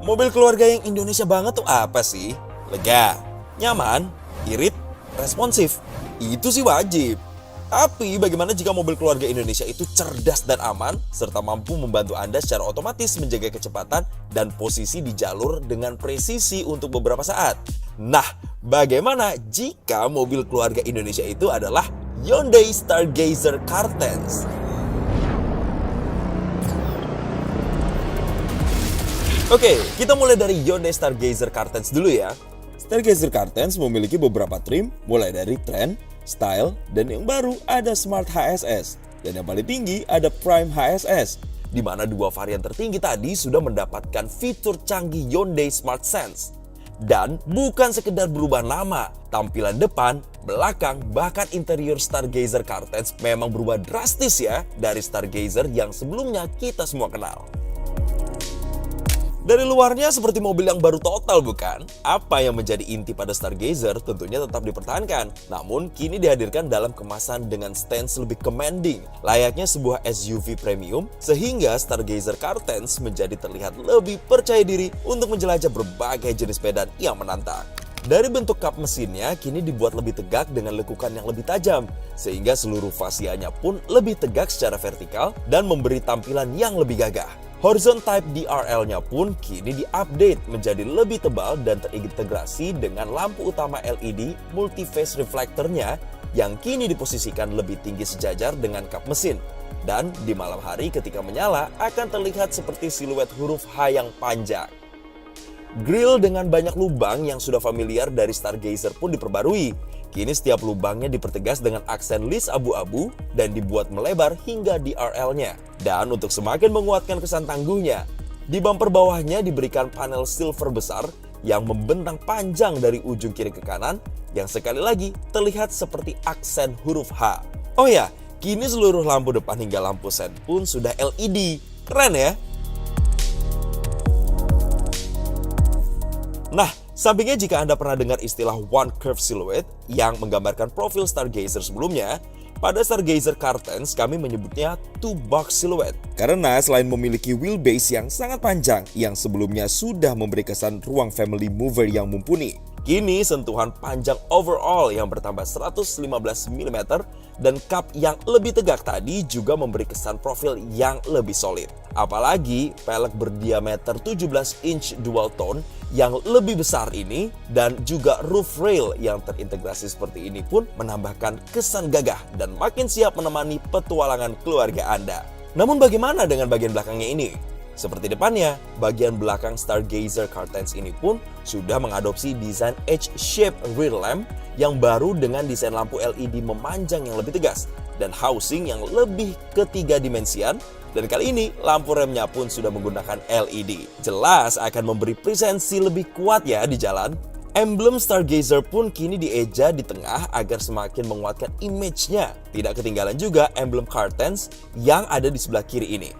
Mobil keluarga yang Indonesia banget tuh apa sih? Lega, nyaman, irit, responsif. Itu sih wajib. Tapi bagaimana jika mobil keluarga Indonesia itu cerdas dan aman, serta mampu membantu Anda secara otomatis menjaga kecepatan dan posisi di jalur dengan presisi untuk beberapa saat? Nah, bagaimana jika mobil keluarga Indonesia itu adalah Hyundai Stargazer Cartenz? Oke, kita mulai dari Hyundai Stargazer Cartenz dulu ya. Stargazer Cartenz memiliki beberapa trim, mulai dari Trend, Style, dan yang baru ada Smart HSS. Dan yang paling tinggi ada Prime HSS, di mana dua varian tertinggi tadi sudah mendapatkan fitur canggih Hyundai Smart Sense. Dan bukan sekedar berubah nama, tampilan depan, belakang, bahkan interior Stargazer Cartenz memang berubah drastis ya dari Stargazer yang sebelumnya kita semua kenal. Dari luarnya seperti mobil yang baru total bukan? Apa yang menjadi inti pada Stargazer tentunya tetap dipertahankan. Namun kini dihadirkan dalam kemasan dengan stance lebih commanding. Layaknya sebuah SUV premium, sehingga Stargazer Cartenz menjadi terlihat lebih percaya diri untuk menjelajah berbagai jenis sedan yang menantang. Dari bentuk kap mesinnya kini dibuat lebih tegak dengan lekukan yang lebih tajam, sehingga seluruh fasianya pun lebih tegak secara vertikal dan memberi tampilan yang lebih gagah. Horizon Type DRL-nya pun kini diupdate menjadi lebih tebal dan terintegrasi dengan lampu utama LED multi-phase reflektornya yang kini diposisikan lebih tinggi sejajar dengan kap mesin. Dan di malam hari ketika menyala akan terlihat seperti siluet huruf H yang panjang. Grill dengan banyak lubang yang sudah familiar dari Stargazer pun diperbarui. Kini setiap lubangnya dipertegas dengan aksen list abu-abu dan dibuat melebar hingga DRL-nya. Dan untuk semakin menguatkan kesan tangguhnya, di bumper bawahnya diberikan panel silver besar yang membentang panjang dari ujung kiri ke kanan yang sekali lagi terlihat seperti aksen huruf H. Oh ya, kini seluruh lampu depan hingga lampu sen pun sudah LED. Keren ya? Nah, sampingnya jika Anda pernah dengar istilah One Curve Silhouette yang menggambarkan profil Stargazer sebelumnya, pada Stargazer Cartenz kami menyebutnya Two Box Silhouette. Karena selain memiliki wheelbase yang sangat panjang yang sebelumnya sudah memberi kesan ruang family mover yang mumpuni, kini sentuhan panjang overall yang bertambah 115 mm dan kap yang lebih tegak tadi juga memberi kesan profil yang lebih solid. Apalagi pelek berdiameter 17 inch dual tone yang lebih besar ini dan juga roof rail yang terintegrasi seperti ini pun menambahkan kesan gagah dan makin siap menemani petualangan keluarga Anda. Namun bagaimana dengan bagian belakangnya ini? Seperti depannya, bagian belakang Stargazer Cartenz ini pun sudah mengadopsi desain H-shape rear lamp yang baru dengan desain lampu LED memanjang yang lebih tegas dan housing yang lebih ketiga dimensian. Dan kali ini lampu remnya pun sudah menggunakan LED. Jelas akan memberi presensi lebih kuat ya di jalan. Emblem Stargazer pun kini dieja di tengah agar semakin menguatkan image-nya. Tidak ketinggalan juga emblem Cartenz yang ada di sebelah kiri ini.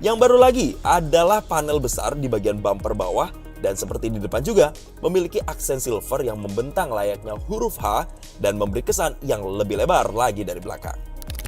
Yang baru lagi adalah panel besar di bagian bumper bawah dan seperti di depan juga memiliki aksen silver yang membentang layaknya huruf H dan memberi kesan yang lebih lebar lagi dari belakang.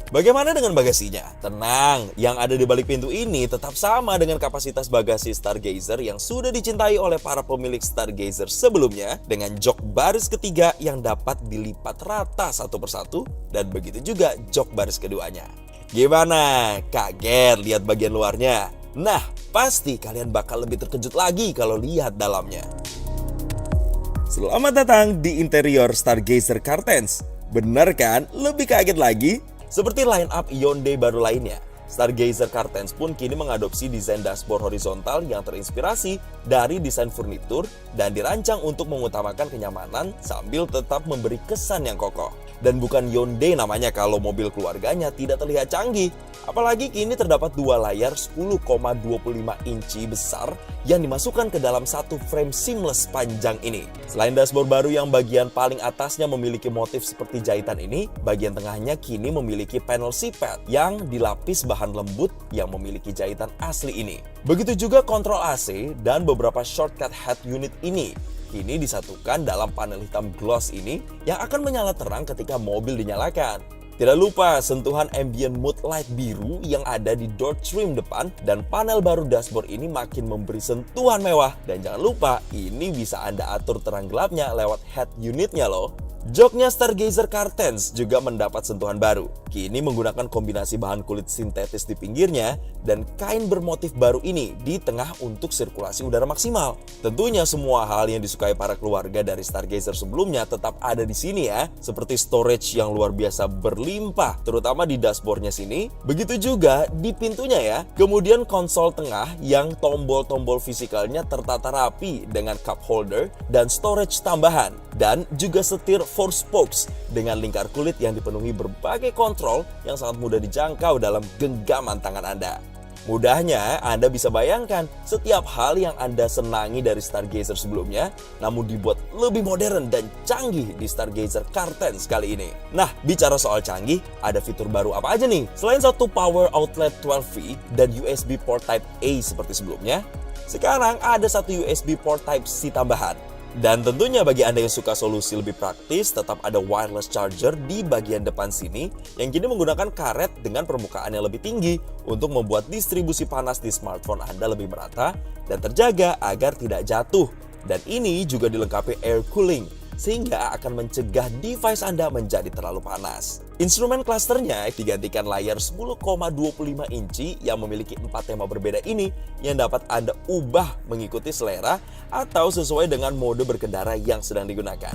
Bagaimana dengan bagasinya? Tenang, yang ada di balik pintu ini tetap sama dengan kapasitas bagasi Stargazer yang sudah dicintai oleh para pemilik Stargazer sebelumnya dengan jok baris ketiga yang dapat dilipat rata satu persatu dan begitu juga jok baris keduanya. Gimana? Kaget lihat bagian luarnya? Nah, pasti kalian bakal lebih terkejut lagi kalau lihat dalamnya. Selamat datang di interior Stargazer Cartenz. Bener kan? Lebih kaget lagi? Seperti line up Hyundai baru lainnya, Stargazer Cartenz pun kini mengadopsi desain dashboard horizontal yang terinspirasi dari desain furnitur dan dirancang untuk mengutamakan kenyamanan sambil tetap memberi kesan yang kokoh. Dan bukan Hyundai namanya kalau mobil keluarganya tidak terlihat canggih. Apalagi kini terdapat dua layar 10,25 inci besar yang dimasukkan ke dalam satu frame seamless panjang ini. Selain dashboard baru yang bagian paling atasnya memiliki motif seperti jahitan ini, bagian tengahnya kini memiliki panel seatpad yang dilapis bahan lembut yang memiliki jahitan asli ini. Begitu juga kontrol AC dan beberapa shortcut head unit ini kini disatukan dalam panel hitam gloss ini yang akan menyala terang ketika mobil dinyalakan. Tidak lupa sentuhan ambient mood light biru yang ada di door trim depan, dan panel baru dashboard ini makin memberi sentuhan mewah. Dan jangan lupa, ini bisa Anda atur terang gelapnya lewat head unitnya loh. Joknya Stargazer Cartens juga mendapat sentuhan baru. Kini menggunakan kombinasi bahan kulit sintetis di pinggirnya dan kain bermotif baru ini di tengah untuk sirkulasi udara maksimal. Tentunya semua hal yang disukai para keluarga dari Stargazer sebelumnya tetap ada di sini ya, seperti storage yang luar biasa berlimpah, terutama di dashboardnya sini. Begitu juga di pintunya ya. Kemudian konsol tengah yang tombol-tombol fisikalnya tertata rapi dengan cup holder dan storage tambahan, dan juga setir 4 spokes dengan lingkar kulit yang dipenuhi berbagai kontrol yang sangat mudah dijangkau dalam genggaman tangan Anda. Mudahnya, Anda bisa bayangkan setiap hal yang Anda senangi dari Stargazer sebelumnya, namun dibuat lebih modern dan canggih di Stargazer Cartens kali ini. Nah, bicara soal canggih, ada fitur baru apa aja nih? Selain satu power outlet 12V dan USB port Type A seperti sebelumnya, sekarang ada satu USB port Type C tambahan. Dan tentunya bagi Anda yang suka solusi lebih praktis, tetap ada wireless charger di bagian depan sini yang kini menggunakan karet dengan permukaan yang lebih tinggi untuk membuat distribusi panas di smartphone Anda lebih merata dan terjaga agar tidak jatuh. Dan ini juga dilengkapi air cooling, sehingga akan mencegah device Anda menjadi terlalu panas. Instrumen clusternya digantikan layar 10,25 inci yang memiliki 4 tema berbeda ini yang dapat Anda ubah mengikuti selera atau sesuai dengan mode berkendara yang sedang digunakan.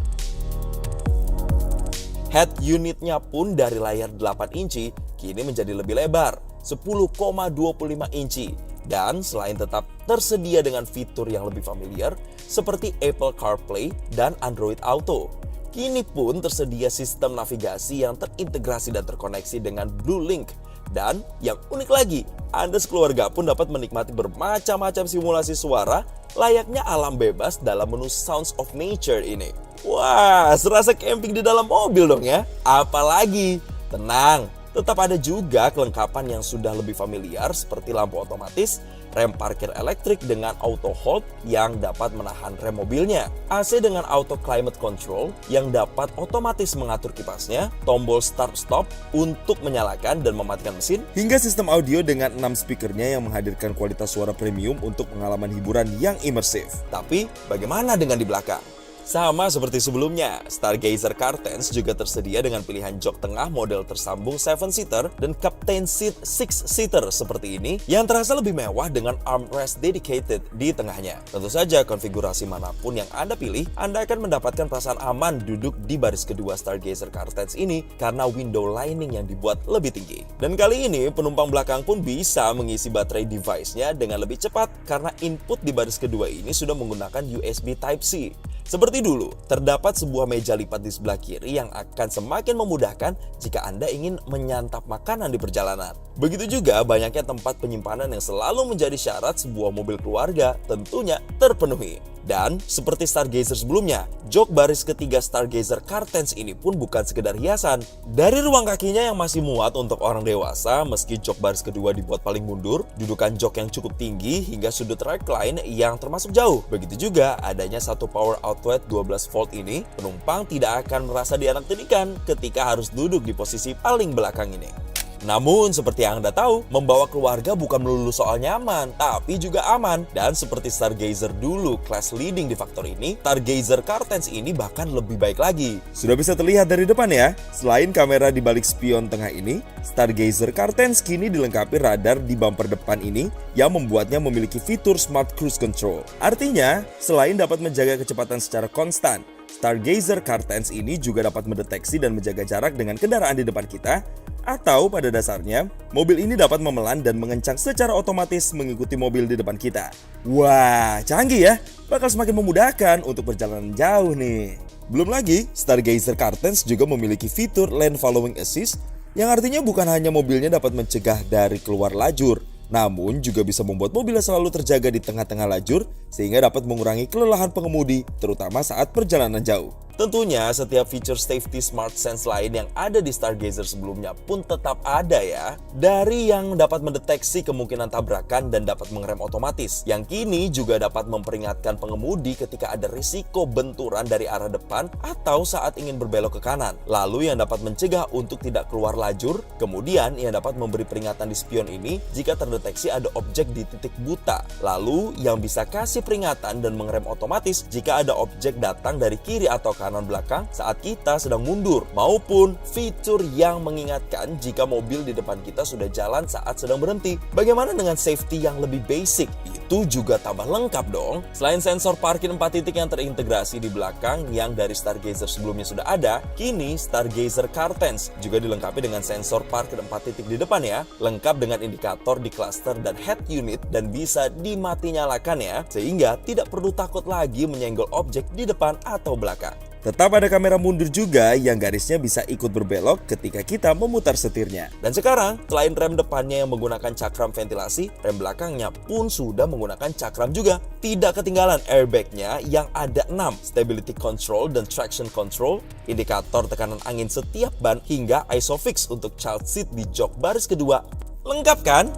Head unitnya pun dari layar 8 inci kini menjadi lebih lebar, 10,25 inci. Dan selain tetap tersedia dengan fitur yang lebih familiar seperti Apple CarPlay dan Android Auto, kini pun tersedia sistem navigasi yang terintegrasi dan terkoneksi dengan BlueLink. Dan yang unik lagi, Anda sekeluarga pun dapat menikmati bermacam-macam simulasi suara layaknya alam bebas dalam menu Sounds of Nature ini. Wah, serasa camping di dalam mobil dong ya. Apalagi, tenang, tetap ada juga kelengkapan yang sudah lebih familiar seperti lampu otomatis, rem parkir elektrik dengan auto hold yang dapat menahan rem mobilnya, AC dengan auto climate control yang dapat otomatis mengatur kipasnya, tombol start stop untuk menyalakan dan mematikan mesin, hingga sistem audio dengan 6 speakernya yang menghadirkan kualitas suara premium untuk pengalaman hiburan yang imersif. Tapi bagaimana dengan di belakang? Sama seperti sebelumnya, Stargazer Cartens juga tersedia dengan pilihan jok tengah model tersambung 7-seater dan captain seat 6-seater seperti ini yang terasa lebih mewah dengan armrest dedicated di tengahnya. Tentu saja konfigurasi manapun yang Anda pilih, Anda akan mendapatkan perasaan aman duduk di baris kedua Stargazer Cartens ini karena window lining yang dibuat lebih tinggi. Dan kali ini penumpang belakang pun bisa mengisi baterai device-nya dengan lebih cepat karena input di baris kedua ini sudah menggunakan USB Type-C. Seperti dulu, terdapat sebuah meja lipat di sebelah kiri yang akan semakin memudahkan jika Anda ingin menyantap makanan di perjalanan. Begitu juga banyaknya tempat penyimpanan yang selalu menjadi syarat sebuah mobil keluarga tentunya terpenuhi. Dan seperti Stargazer sebelumnya, jok baris ketiga Stargazer Cartens ini pun bukan sekedar hiasan. Dari ruang kakinya yang masih muat untuk orang dewasa, meski jok baris kedua dibuat paling mundur, dudukan jok yang cukup tinggi hingga sudut recline yang termasuk jauh. Begitu juga adanya satu power outlet 12 volt ini, penumpang tidak akan merasa dianak-tirikan ketika harus duduk di posisi paling belakang ini. Namun seperti yang Anda tahu, membawa keluarga bukan melulu soal nyaman, tapi juga aman. Dan seperti Stargazer dulu kelas leading di faktor ini, Stargazer Cartens ini bahkan lebih baik lagi. Sudah bisa terlihat dari depan ya, selain kamera di balik spion tengah ini, Stargazer Cartens kini dilengkapi radar di bumper depan ini yang membuatnya memiliki fitur Smart Cruise Control. Artinya, selain dapat menjaga kecepatan secara konstan, Stargazer Cartens ini juga dapat mendeteksi dan menjaga jarak dengan kendaraan di depan kita, atau pada dasarnya, mobil ini dapat memelan dan mengencang secara otomatis mengikuti mobil di depan kita. Wah, canggih ya, bakal semakin memudahkan untuk perjalanan jauh nih. Belum lagi, Stargazer Cartens juga memiliki fitur Lane Following Assist, yang artinya bukan hanya mobilnya dapat mencegah dari keluar lajur, namun juga bisa membuat mobilnya selalu terjaga di tengah-tengah lajur sehingga dapat mengurangi kelelahan pengemudi terutama saat perjalanan jauh. Tentunya setiap fitur safety smart sense lain yang ada di Stargazer sebelumnya pun tetap ada ya. Dari yang dapat mendeteksi kemungkinan tabrakan dan dapat mengerem otomatis, yang kini juga dapat memperingatkan pengemudi ketika ada risiko benturan dari arah depan atau saat ingin berbelok ke kanan. Lalu yang dapat mencegah untuk tidak keluar lajur, kemudian yang dapat memberi peringatan di spion ini jika terdeteksi ada objek di titik buta. Lalu yang bisa kasih peringatan dan mengerem otomatis jika ada objek datang dari kiri atau kanan belakang saat kita sedang mundur, maupun fitur yang mengingatkan jika mobil di depan kita sudah jalan saat sedang berhenti. Bagaimana dengan safety yang lebih basic? Itu juga tambah lengkap dong. Selain sensor parkir 4 titik yang terintegrasi di belakang yang dari Stargazer sebelumnya sudah ada, kini Stargazer CarSense juga dilengkapi dengan sensor parkir 4 titik di depan ya, lengkap dengan indikator di cluster dan head unit dan bisa dimati nyalakan ya, sehingga tidak perlu takut lagi menyenggol objek di depan atau belakang. Tetap ada kamera mundur juga yang garisnya bisa ikut berbelok ketika kita memutar setirnya. Dan sekarang, selain rem depannya yang menggunakan cakram ventilasi, rem belakangnya pun sudah menggunakan cakram juga. Tidak ketinggalan airbagnya yang ada 6, stability control dan traction control, indikator tekanan angin setiap ban, hingga ISOFIX untuk child seat di jok baris kedua. Lengkap kan?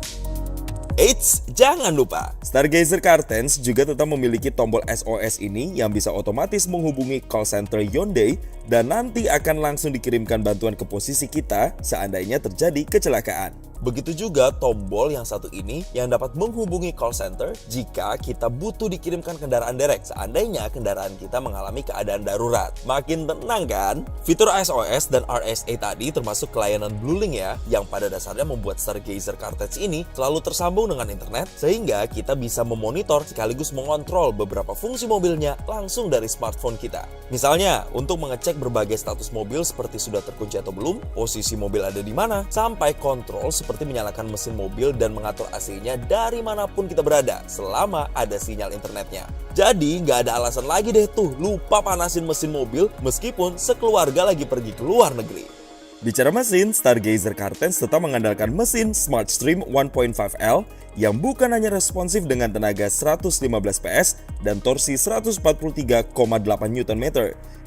Eits, jangan lupa, Stargazer CarSense juga tetap memiliki tombol SOS ini yang bisa otomatis menghubungi call center Hyundai dan nanti akan langsung dikirimkan bantuan ke posisi kita seandainya terjadi kecelakaan. Begitu juga tombol yang satu ini yang dapat menghubungi call center jika kita butuh dikirimkan kendaraan derek seandainya kendaraan kita mengalami keadaan darurat. Makin tenang kan? Fitur SOS dan RSA tadi termasuk layanan BlueLink ya, yang pada dasarnya membuat Stargazer CarSense ini selalu tersambung dengan internet sehingga kita bisa memonitor sekaligus mengontrol beberapa fungsi mobilnya langsung dari smartphone kita. Misalnya, untuk mengecek berbagai status mobil seperti sudah terkunci atau belum, posisi mobil ada di mana, sampai kontrol seperti menyalakan mesin mobil dan mengatur AC-nya dari manapun kita berada selama ada sinyal internetnya. Jadi nggak ada alasan lagi deh tuh lupa panasin mesin mobil meskipun sekeluarga lagi pergi ke luar negeri. Bicara mesin, Stargazer CarSense tetap mengandalkan mesin SmartStream 1.5L yang bukan hanya responsif dengan tenaga 115 PS dan torsi 143,8 Nm,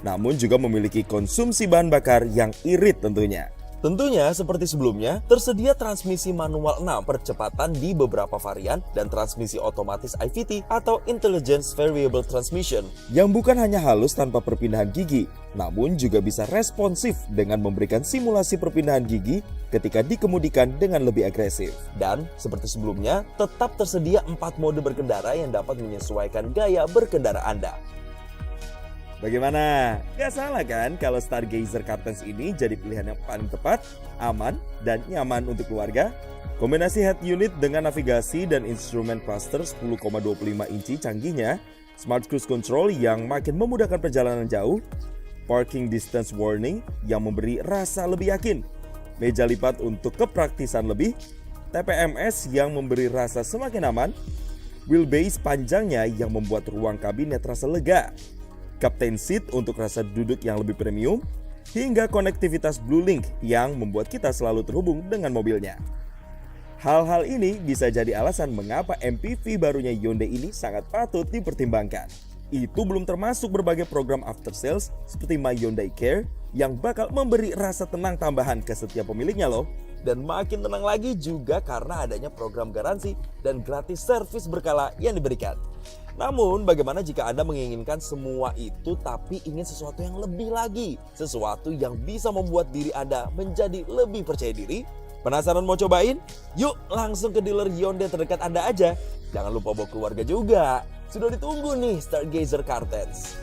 namun juga memiliki konsumsi bahan bakar yang irit tentunya. Tentunya seperti sebelumnya, tersedia transmisi manual 6 percepatan di beberapa varian dan transmisi otomatis IVT atau Intelligence Variable Transmission yang bukan hanya halus tanpa perpindahan gigi, namun juga bisa responsif dengan memberikan simulasi perpindahan gigi ketika dikemudikan dengan lebih agresif. Dan seperti sebelumnya, tetap tersedia 4 mode berkendara yang dapat menyesuaikan gaya berkendara Anda. Bagaimana? Gak salah kan kalau Stargazer CarSense ini jadi pilihan yang paling tepat, aman, dan nyaman untuk keluarga? Kombinasi head unit dengan navigasi dan instrumen cluster 10,25 inci canggihnya, Smart Cruise Control yang makin memudahkan perjalanan jauh, Parking Distance Warning yang memberi rasa lebih yakin, meja lipat untuk kepraktisan lebih, TPMS yang memberi rasa semakin aman, wheelbase panjangnya yang membuat ruang kabinet terasa lega, Captain Seat untuk rasa duduk yang lebih premium, hingga konektivitas BlueLink yang membuat kita selalu terhubung dengan mobilnya. Hal-hal ini bisa jadi alasan mengapa MPV barunya Hyundai ini sangat patut dipertimbangkan. Itu belum termasuk berbagai program after sales seperti My Hyundai Care yang bakal memberi rasa tenang tambahan ke setiap pemiliknya loh. Dan makin tenang lagi juga karena adanya program garansi dan gratis servis berkala yang diberikan. Namun, bagaimana jika Anda menginginkan semua itu tapi ingin sesuatu yang lebih lagi? Sesuatu yang bisa membuat diri Anda menjadi lebih percaya diri? Penasaran mau cobain? Yuk langsung ke dealer Hyundai terdekat Anda aja. Jangan lupa bawa keluarga juga. Sudah ditunggu nih Stargazer CarSense.